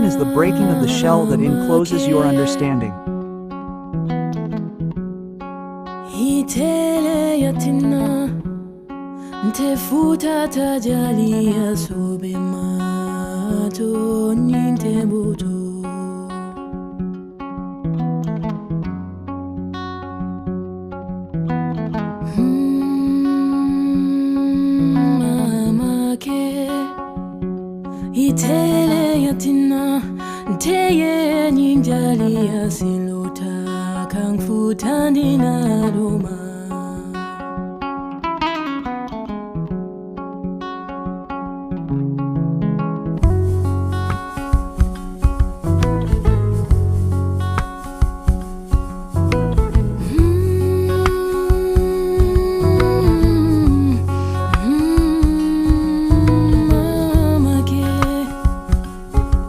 pain is the breaking of the shell that encloses your understanding. Itele yatina teye ninjali asilota kang futandi na roma